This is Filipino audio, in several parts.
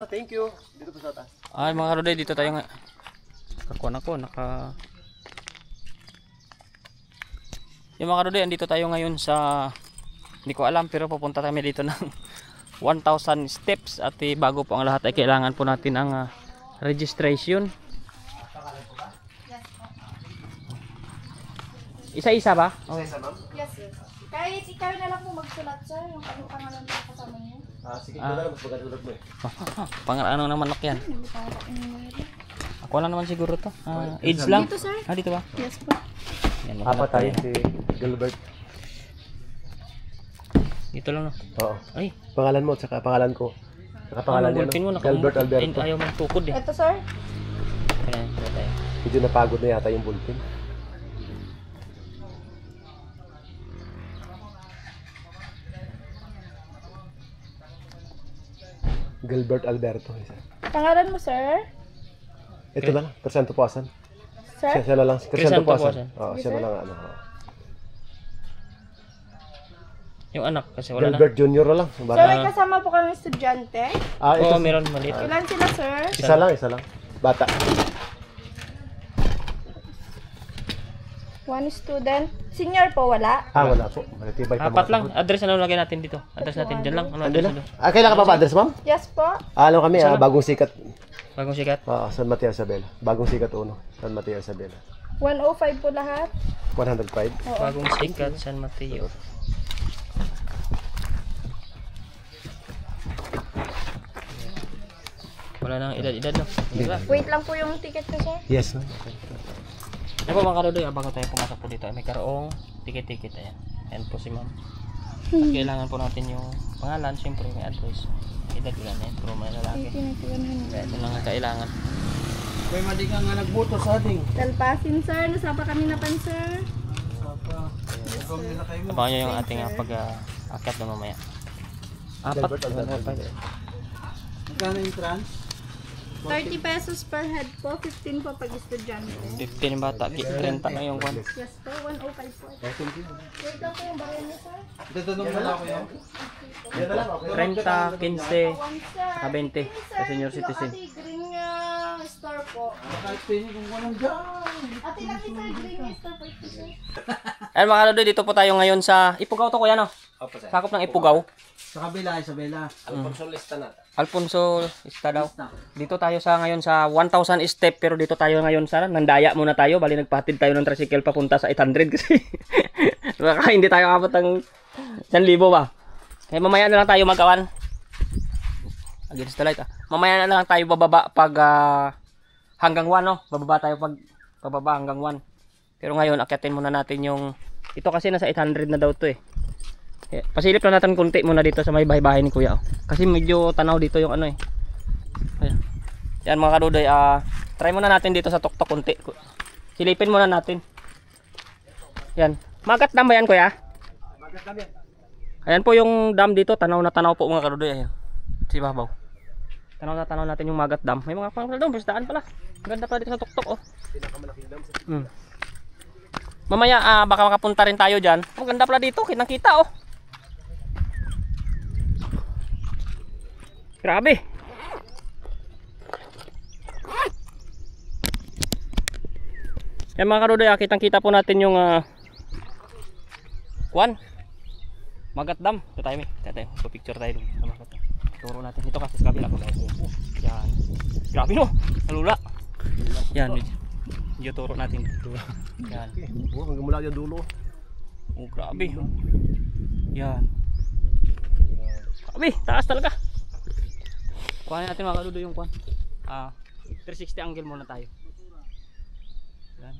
Thank you. Dito po sa taas. Ay mga karoday, dito tayo nga. Kakuan ako, Yung mga karoday, andito tayo ngayon sa, hindi ko alam pero pupunta kami dito ng 1,000 steps. At bago po ang lahat ay kailangan po natin ang registration. Isa-isa ba? Okay, isa ma'am? Yes, sir. Kahit ikaw na lang po magsulat, sir, yung pangalan na kasama niyo. Sige, ko na lang. Mas magandang mo eh. Ano naman yan? Ako lang naman siguro to. Age lang? Dito, sir. Dito ba? Yes po. Yan, Apat tayo si Gilbert. Dito lang no? Oo. Ay, Pangalan mo, tsaka pangalan ko. Tsaka pangalan niya, mo, Gilbert Alberto. Ayaw mong tukod eh. Ito, sir. Ayan, dito tayo. Medyo napagod na yata yung bulletin. Gilbert Alberto. Pangalan mo, sir? Ito na lang, Crescento Puasan. Sir? Siya na lang, Crescento Crescento Puasan. Puasan. Oo, siya na lang ano. Yung anak kasi wala Gilbert Junior na lang. Sir, may kasama po kami estudyante. na. Ito. Oo, meron maliit. Ilan sila, sir? Isa lang. Bata. One student. Senior po, wala? Wala po. Matitibay pa Apat mga lang. sagot. Address ano lagay natin dito? Address natin dyan lang. Ano Andi address lang. doon? Kailan ka pa ba-address, ma'am? Yes po. Alam kami, Bagong Sikat. Bagong sikat. San Mateo Isabela. Bagong Sikat 1. San Mateo Isabela. 105 po lahat. 105. Oo. Bagong sikat, San Mateo. Wala nang edad-edad no? Wala. Wait lang po yung ticket ko, sir. Yes, ma'am. Yan po mga karodoy, bago tayo pumasok po dito, may karaong ticket-ticket. Ayan. Ayan po si ma'am. At kailangan po natin yung pangalan, siyempre may address. Edad ulan na yun, pero may lalaki. 1891. Kaya ito lang ang kailangan. May madi ka nga nagboto sa ating. Talpasin, sir. Nasapa kami na pan, sir. Abangan nyo yung ating pag-akyat na mamaya. Apat. Magkano yung trans? 30 pesos per head po. 15 po pag estudyante. 15 yung bata, 30 na yung kwan. Yes po. 105 po. Wait lang po yung baril niyo, sir. Tatanong mo na ako yun. 30, 15, saka 20 sa senior citizen. Ate, green nga store po. Kahit pinig kung walang dyan. Ate, lang sir, green nga store po ito, sir. Ayan mga karodoy, dito po tayo ngayon sa Ipugaw to kuya no? Sakop ng Ipugaw. Sa kabila, Isabela. Alfonso Lista daw. Dito tayo ngayon sa 1,000 step, pero dito tayo ngayon sa Nandaya muna tayo. Bali nagpahatid tayo ng tricycle papunta sa 800 kasi baka hindi tayo abot ng 1,000 ba. Kaya mamaya na lang tayo magawan. Against the light. Mamaya na lang tayo bababa pag hanggang 1 no. Bababa tayo pag pababa hanggang 1. Pero ngayon akyatin muna natin yung ito kasi nasa 800 na daw to eh. Pasilip na natin kunti muna dito sa may bahay-bahay ni kuya. Kasi medyo tanaw dito yung ano eh. Ayan. Yan mga kadudoy, try muna natin dito sa tuktok kunti. Silipin muna natin. Yan. Magat dam ba yan kuya? Magat dam yan. Ayan po yung dam dito, tanaw na tanaw po mga kadudoy. Ayan. Si babaw. Tanaw na tanaw natin yung Magat dam. May mga pang doon, daan pala. Ganda pala dito sa tuktok oh. Pinakamalaking dam. Mamaya baka makapunta rin tayo dyan. Ang ganda pala dito, kitang-kita oh. Grabe. Yan mga karodoy, kitang-kita po natin yung Magat dam. Ito tayo, picture tayo dun. Turo natin dito kasi sa kabila. Yan. Grabe no. Nalula. Yan. Medyo turo natin dito. Yan. Hanggang mula yung dulo. Oh, grabe. Yan. Grabe, taas talaga. Kuhanin natin mga kadudo yung kuhan. 360 angle muna tayo. Yan.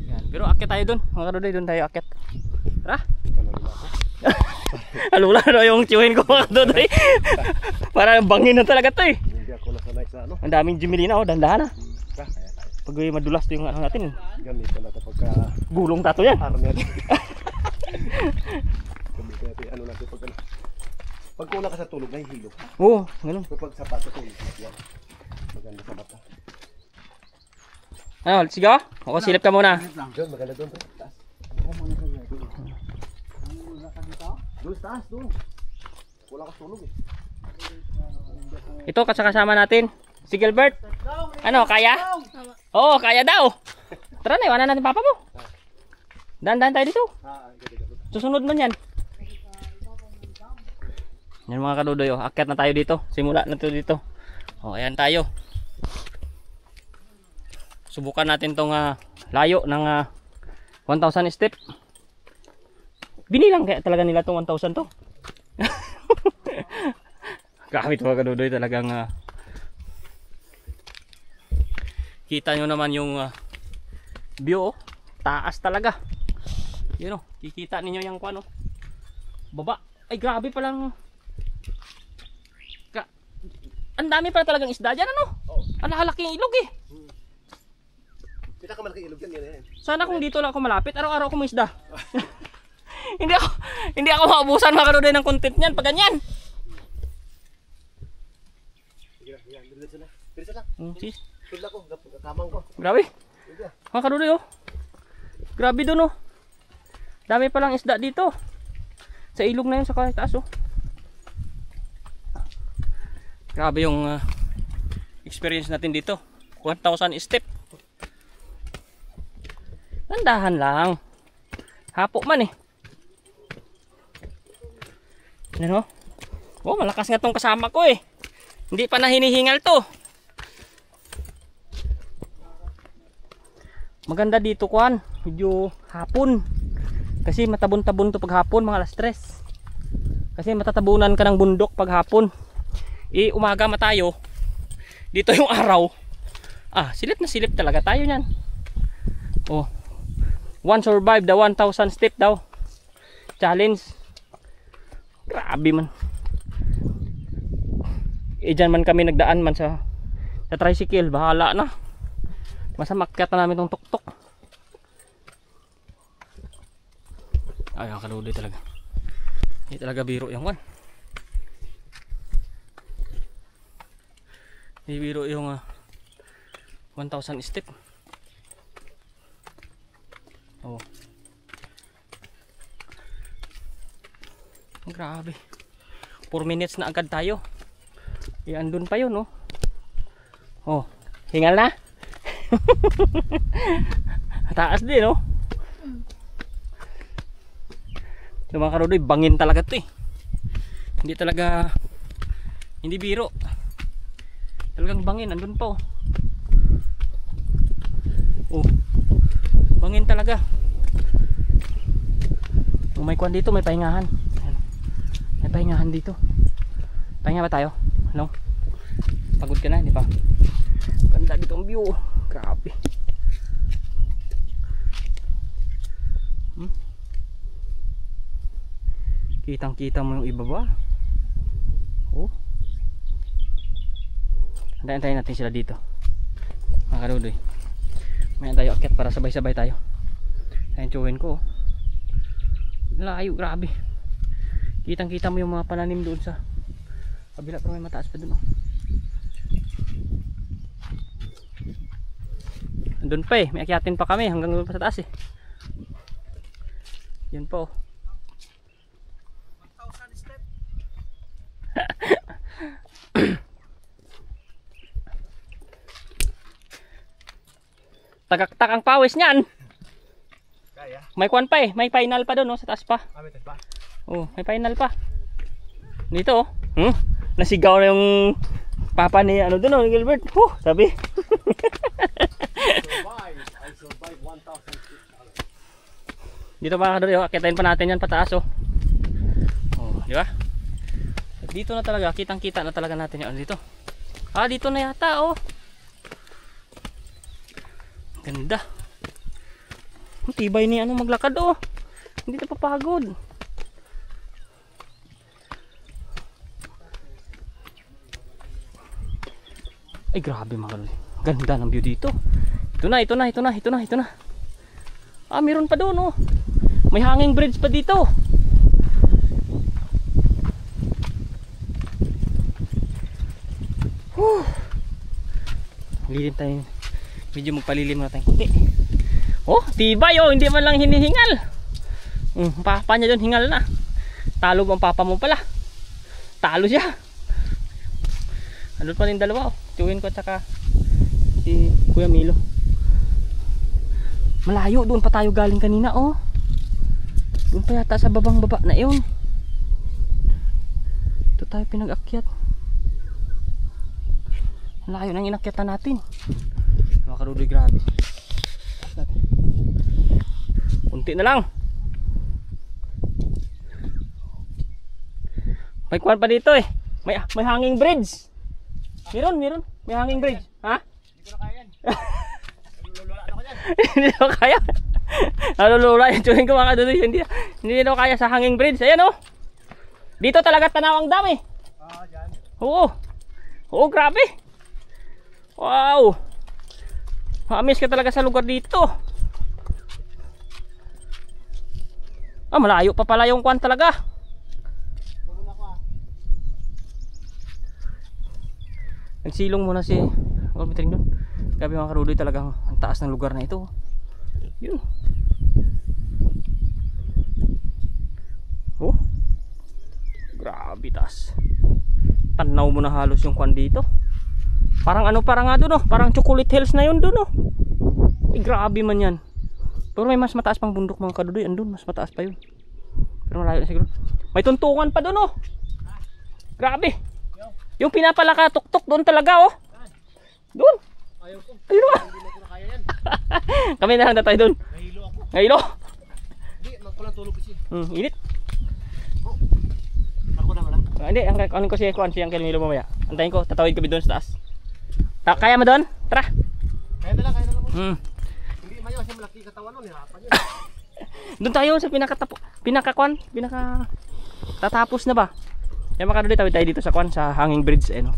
Yan. Pero akyat tayo dun. Mga kadudo, dun tayo akyat. Tara. Alula na yung tiyuhin ko mga kadudo. Para bangin na talaga to eh. Hindi ako nasanay sa ano. Ang daming Jimilina oh, dandahan na. Pag madulas to yung ano natin. Ganito na kapag Gulong tato yan. army natin. Ganito natin ano natin pag ano. Pag kulang ka sa tulog, nahihilo. Oo, ganun. Kapag sapat sa tulog, yan. Maganda sa mata. Ano, sige. O, silip ka muna. John, maganda doon. Taas. Ako muna sa Doon sa taas, doon. Wala ka tulog eh. Ito kasama natin. Si Gilbert. Ano, kaya? Oo, kaya daw. Tara na, iwanan natin papa mo. Dahan-dahan tayo dito. Susunod man yan. Yan mga kadudoy, oh. Akyat na tayo dito. Simula na to dito. O, ayan tayo. Subukan natin tong layo ng 1,000 step. Binilang kaya talaga nila tong 1,000 to. Grabe ito mga kadudoy, talagang kita nyo naman yung view, oh. Taas talaga. Yun, oh, kikita ninyo yung kuano. Baba. Ay grabe palang. Ang dami pala talagang isda dyan, ano? Oo. Ang lalaki yung ilog eh. Pinakamalaking ilog yan. Sana kung dito lang ako malapit, araw-araw ako may isda. hindi ako maubusan mga kadudoy ng content niyan pag ganyan. Sige na, diretso na. Diretso na. Sis. Tula ko, kamang ko. Grabe. Mga kadudoy, oh. Grabe doon, oh. Dami palang isda dito. Sa ilog na yun sa taas, oh. Grabe yung experience natin dito. 1,000 step. Nandahan lang. Hapo man eh. Ano? Oh, malakas nga tong kasama ko eh. Hindi pa na hinihingal to. Maganda dito kuan. Medyo hapon. Kasi matabon-tabon to pag hapon, mga alas 3. Kasi matatabunan ka ng bundok pag hapon. Umaga matayo. Dito yung araw. Silip na silip talaga tayo niyan. Oh. One survive the 1,000 step daw. Challenge. Grabe man. Diyan man kami nagdaan man sa tricycle. Bahala na. Basta makyat na namin tong tuktok. Ay, ang kaluloy talaga. Hindi talaga biro yung one. Hindi biro yung 1,000 step. Oh. Grabe. 4 minutes na agad tayo. Andun pa yun, oh. Oh, hingal na. Taas din, oh. Mga karudoy, bangin talaga to eh. Hindi biro. Talagang bangin, andun pa, oh. Oh. Bangin talaga. Oh, may kwan dito, may pahingahan. Ayan. May pahingahan dito. Pahinga ba tayo? Ano? Pagod ka na, di ba? Ganda dito ang view. Grabe. Kitang-kita mo yung ibaba. Oh. Antayin natin sila dito. Mga karudoy. Mayan tayo akyat para sabay-sabay tayo. Ayan tsuhin ko. Layo, grabe. Kitang-kita mo yung mga pananim doon sa kabila, pero may mataas pa doon, oh. Doon pa eh, may akyatin pa kami hanggang doon pa sa taas eh. Yan po, oh. 1,000 step. Tagaktak ang pawis niyan. Kaya? May kwan pa eh, may final pa doon, oh, sa taas pa. May test pa? Oh, may final pa. Dito, oh. Nasigaw na yung papa ni ano doon, oh, ni Gilbert. Sabi. I survived 1,000 feet. Dito mga kadoy, oh, akitain pa natin yan pataas, oh. Oh, di ba? Dito na talaga, kitang-kita na talaga natin yan dito. Dito na yata, oh. Ganda. Ang tibay ni ano maglakad, oh. Hindi na papagod. Ay grabe mga kadoy. Ganda ng view dito. Ito na. Meron pa doon, oh. May hanging bridge pa dito. Lilim tayo. Medyo magpalilim na tayo kunti. Oh, tibay, oh. Hindi man lang hinihingal. Papa niya doon hingal na. Talo ang papa mo pala. Talo siya. Andun pa rin dalawa, oh. Tuwin ko at saka si Kuya Milo. Malayo, doon pa tayo galing kanina, oh. Doon pa yata sa babang baba na yun. Ito tayo pinag-akyat. Layo nang inakyatan natin. Mga karudoy, grabe. Kunti na lang. May kuwan pa dito eh. May hanging bridge. Meron. May hanging bridge. Ha? Hindi ko na kaya yan. Nalulula ako yan. Hindi ko kaya. Nalulula yung chewing ko mga karudoy. Hindi ko kaya sa hanging bridge. Ayan oh. Dito talaga tanaw ang dami. Dyan. Oo. Oo, grabe. Wow. Ma-amaze ka talaga sa lugar dito. Malayo pa pala yung kwan talaga. Nagsilong muna si Orbitring doon. Grabe mga karudoy, talagang ang taas ng lugar na ito. Yun. Oh. Grabe taas. Tanaw mo na halos yung kwan dito. Parang ano, parang nga doon oh. Parang Chocolate Hills na yun doon oh. Grabe man yan. Pero may mas mataas pang bundok mga kadudoy. Andun, mas mataas pa yun. Pero malayo na siguro. May tuntungan pa doon oh. Grabe. Yung pinapalaka tuktok doon talaga oh. Doon. Ayaw ko. Ayun oh. Hindi na ko na kaya yan. Kami na lang na tayo doon. Nahilo ako. Ngaylo. Hindi, magkulang tulog kasi. Init. Ako na lang. Hindi, ang ko si Uncle Milo mamaya. Antayin ko, tatawid kami doon sa taas. Kaya mo doon? Tara. Kaya na lang. Hindi mayo kasi malaki katawan nun. Hirapan yun. Doon tayo sa tatapos na ba? Kaya makaduloy tawid tayo dito sa kwan, sa hanging bridge no.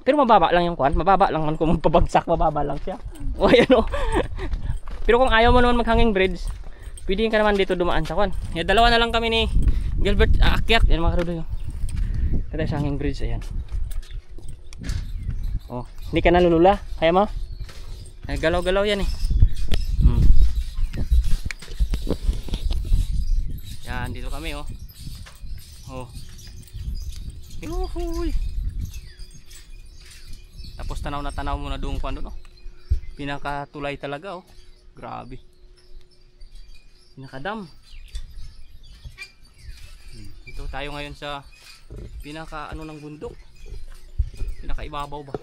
Pero mababa lang yung kwan, mababa lang man kung magpabagsak, mababa lang siya. O ayan o. Pero kung ayaw mo naman maghanging bridge, pwede ka naman dito dumaan sa kwan. Yan, dalawa na lang kami ni Gilbert aakyat. Yan mga kaduloy. Ito sa hanging bridge, ayan. Oh, hindi ka nalulula, kaya mo? Galaw-galaw yan eh. Yan, dito kami oh. Oh. Yuhuy. Tapos tanaw na tanaw muna doon kung ano no. Pinakatulay talaga oh. Grabe. Pinakadam. Dito tayo ngayon sa pinaka ano ng bundok. Pinakaibabaw ba?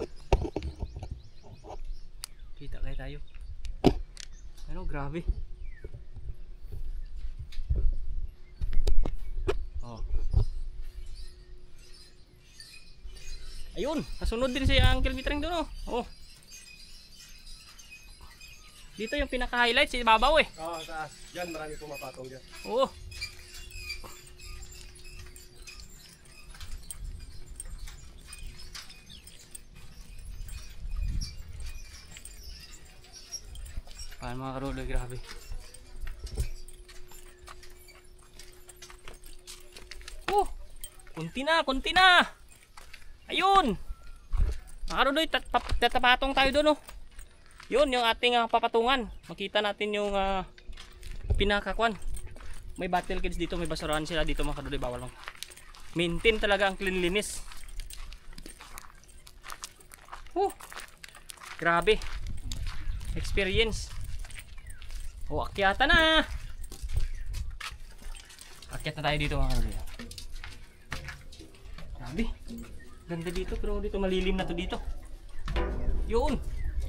Kita kaya tayo. Ano, grabe. Oh. Ayun, nasunod din si Uncle Bitreng doon oh. Oh. Dito yung pinaka-highlight si Babaw eh. Oo, taas. Diyan marami pumapatong dyan. Oo. Paano mga karuloy, grabe. Oh, kunti na. Ayun. Mga karuloy, tatapatong tayo doon oh. Yun yung ating papatungan. Makita natin yung pinakakwan. May battle kids dito, may basurahan sila dito mga karuloy, bawal lang. Maintain talaga ang cleanliness. Grabe. Experience. Oh, akyata na. Akyat na tayo dito mga karuloy. Grabe. Ganda dito, pero dito malilim na to dito. Yun.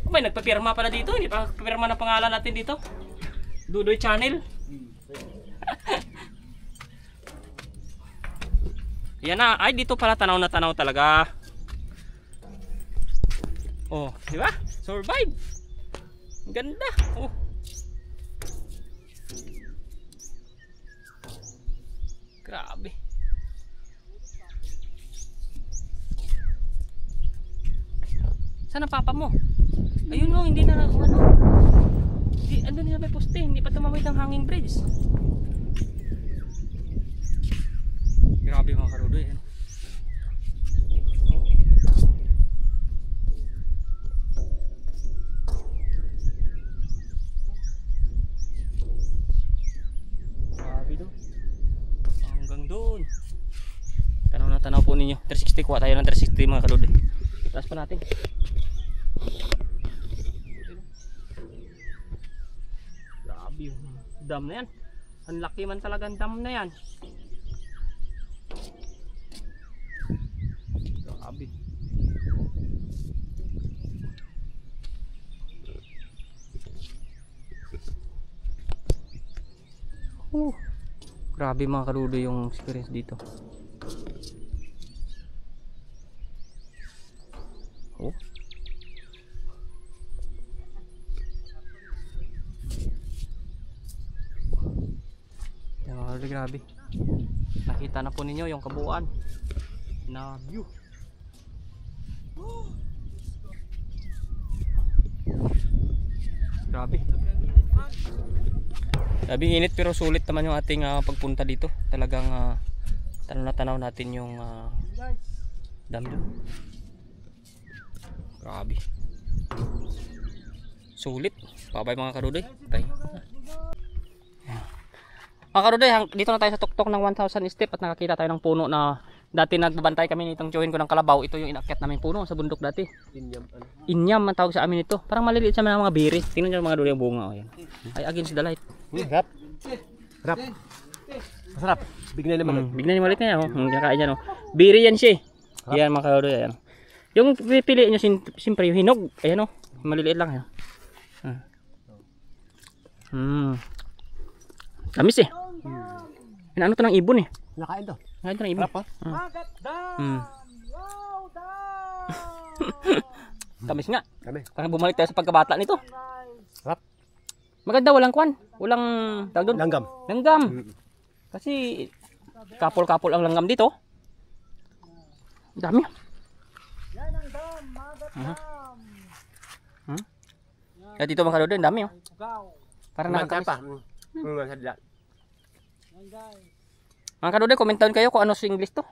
May nagpapirma pala dito. Hindi pa papirma na pangalan natin dito. Dudoy Channel. Yan na. Ay, dito pala tanaw na tanaw talaga. Oh, di ba? Survive. Ganda. Oh. Grabe. Saan ang papa mo? Ayun no, hindi na ano. Hindi, andun na may poste, hindi pa tumawid ang hanging bridge. Grabe mga karudoy. Ano? Grabe do. Tanaw po ninyo. 360, kuha tayo ng 360 mga kalod. Taas pa natin. Grabe yung dam na yan. Ang laki man talaga ang dam na yan. Grabe. Grabe mga karudo yung experience dito. Oh. Grabe, grabe. Nakita na po ninyo yung kabuuan na view. Grabe. Grabe init pero sulit naman yung ating pagpunta dito. Talagang tanaw na tanaw natin yung dam doon. Grabe. Sulit. Babay mga karudoy. Bye. Mga karudoy, dito na tayo sa tuktok ng 1,000 step at nakakita tayo ng puno na dati nagbabantay kami nitong tiyuhin ko ng kalabaw. Ito yung inakyat namin puno sa bundok dati. Inyam ang tawag sa amin ito. Parang maliliit sa mga biri. Tingnan nyo mga karudoy yung bunga. Oh, yan. Ay, against the light. Rap. Rap. Masarap. Bignay naman. Bignay malit na yan. Oh. Kakain yan. Oh. Biri yan siya. Yan mga karudoy. Yan. Yung pipiliin nyo simpre yung hinog. Ayan o. Maliliit lang. Tamis eh. Ano to ng ibon eh. Nakain to. Nakain to ng ibon. Rap Tamis nga. Kami. Parang bumalik tayo sa pagkabata nito. Rap. Maganda, walang kwan. Walang tawag doon. Langgam. Langgam. Kasi kapol-kapol ang langgam dito. Dami. Yan ang dam, magat dam. Kaya dito mga karudoy, dami oh. Parang nakakamis. Mga karudoy, komentahan kayo kung ano sa English to.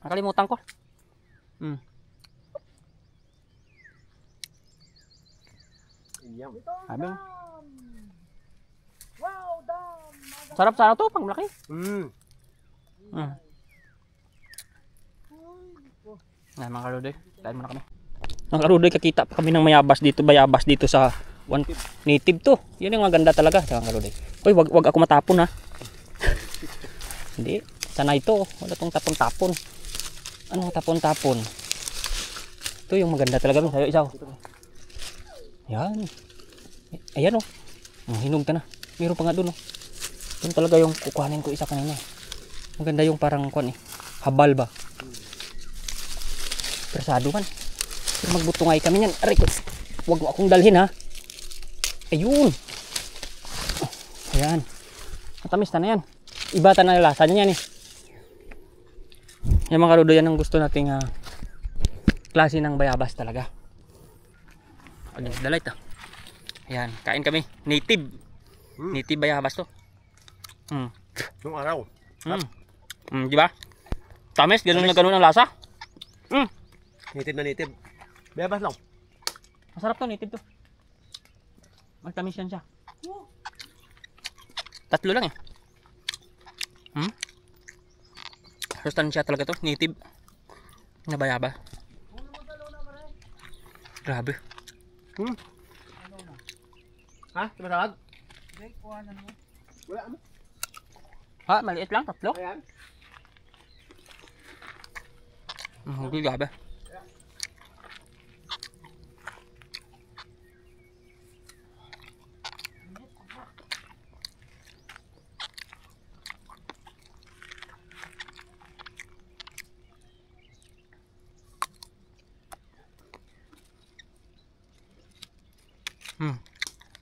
Nakalimutan ko. Sabi. Wow, dam. Sarap sana to, pang malaki. Mga karudoy, tayo muna kami. Mga karudoy, kakita pa kami ng bayabas dito sa native to. Yun yung maganda talaga sa mga karudoy. Uy, wag ako matapon ha. Hindi, sana ito. Wala tong tapon-tapon. Anong tapon-tapon? Ito yung maganda talaga. Sayo isaw. Yan. Ayan o. Hinog ka na. Meron pa nga dun o. Yun talaga yung kukuhanin ko isa kanina. Maganda yung parang kuhan eh. Habal ba? Persado man. Pero magbutungay kami yan. Aray ko. Huwag mo akong dalhin ha. Ayun. Ayan. Matamis na yan. Iba ta na lasa niya yan eh. Yung mga karudo, yan ang gusto nating klase ng bayabas talaga. Against the light ah. Ayan. Kain kami. Native. Native bayabas to. Yung araw. Di ba? Tamis. Ganun na ganun ang lasa. Native na native. Bayabas lang. Masarap to, native to. Magtamis yan siya. Tatlo lang eh. Sustansya talaga to, native na bayaba. Grabe. Ha? Masarap? Wala ano? Ha, maliit lang, tatlo. Ayan. Grabe.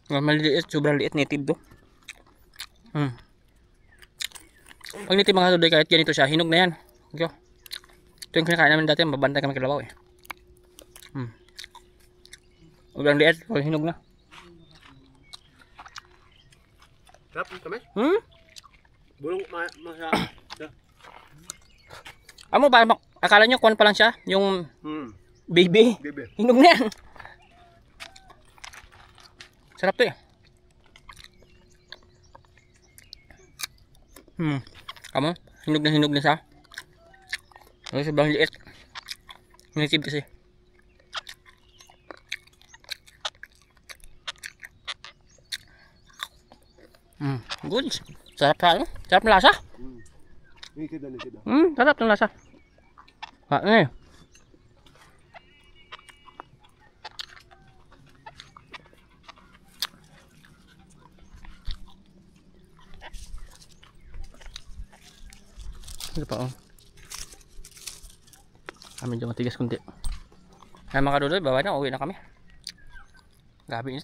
Maliliit, sobrang liit, native to. Pag native mga kaduday, kahit ganito siya, hinog na yan. Okay. Ito yung kinakain namin dati, mabantay kami kalabaw eh. Sobrang liit, hinog na. Sarap yung kami? Bulong masarap. Amo ba, akala nyo kuwan pa lang siya? Yung baby. Hinog na yan. Sarap to eh. Amo, hinog na siya. Ay, sobrang liit. Native kasi. Good. Sarap sa ano? Sarap na lasa. Naked na naked. Sarap ng lasa. Eh. Ito pa oh. Medyo matigas kunti. Ay mga kaduloy, baba na, uwi na kami. Gabi.